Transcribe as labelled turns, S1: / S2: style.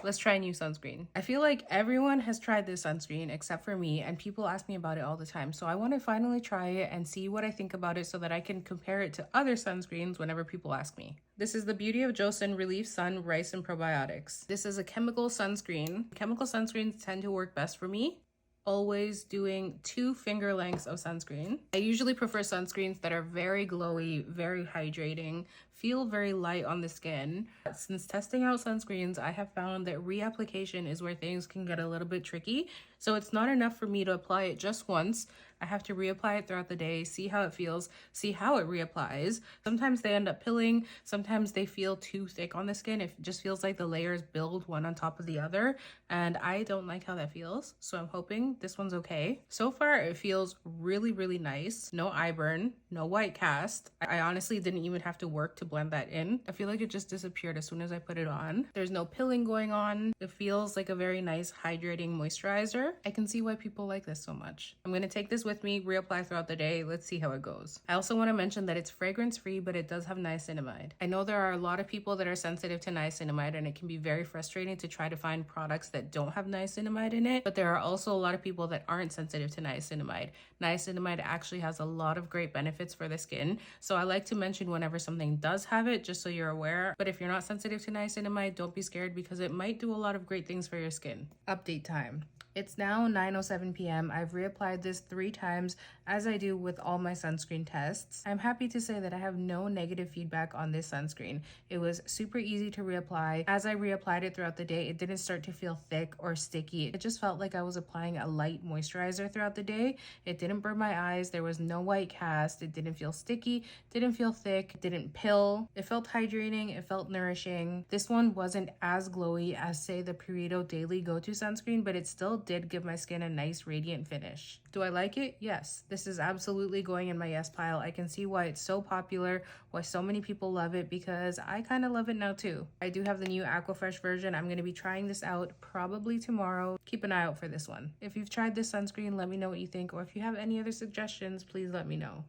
S1: Let's try a new sunscreen. I feel like everyone has tried this sunscreen except for me, and people ask me about it all the time. So I want to finally try it and see what I think about it so that I can compare it to other sunscreens whenever people ask me. This is the beauty of Joseon Relief Sun Rice and Probiotics. This is a chemical sunscreen. Chemical sunscreens tend to work best for me. Always doing 2 finger lengths of sunscreen. I usually prefer sunscreens that are very glowy, very hydrating, feel very light on the skin. Since testing out sunscreens, I have found that reapplication is where things can get a little bit tricky. So it's not enough for me to apply it just once. I have to reapply it throughout the day, see how it feels, see how it reapplies. Sometimes they end up pilling, sometimes they feel too thick on the skin. It just feels like the layers build one on top of the other, and I don't like how that feels. So I'm hoping this one's okay. So far, it feels really, really nice. No eyeburn, no white cast. I honestly didn't even have to work to blend that in. I feel like it just disappeared as soon as I put it on. There's no pilling going on. It feels like a very nice hydrating moisturizer. I can see why people like this so much. I'm gonna take this with me, reapply throughout the day. Let's see how it goes. I also want to mention that it's fragrance free, but it does have niacinamide. I know there are a lot of people that are sensitive to niacinamide, and it can be very frustrating to try to find products that don't have niacinamide in it, but there are also a lot of people that aren't sensitive to niacinamide. Niacinamide actually has a lot of great benefits for the skin, so I like to mention whenever something does have it, just so you're aware. But if you're not sensitive to niacinamide, don't be scared because it might do a lot of great things for your skin. Update time. It's now 9:07 p.m. I've reapplied this 3 times, as I do with all my sunscreen tests. I'm happy to say that I have no negative feedback on this sunscreen. It was super easy to reapply. As I reapplied it throughout the day, it didn't start to feel thick or sticky. It just felt like I was applying a light moisturizer throughout the day. It didn't burn my eyes. There was no white cast. It didn't feel sticky, didn't feel thick, didn't pill. It felt hydrating. It felt nourishing. This one wasn't as glowy as, say, the Purito Daily Go-To sunscreen, but it still did give my skin a nice radiant finish. Do I like it? Yes. This is absolutely going in my yes pile. I can see why it's so popular, why so many people love it, because I kind of love it now too. I do have the new Aquafresh version. I'm going to be trying this out probably tomorrow. Keep an eye out for this one. If you've tried this sunscreen, let me know what you think, or if you have any other suggestions, please let me know.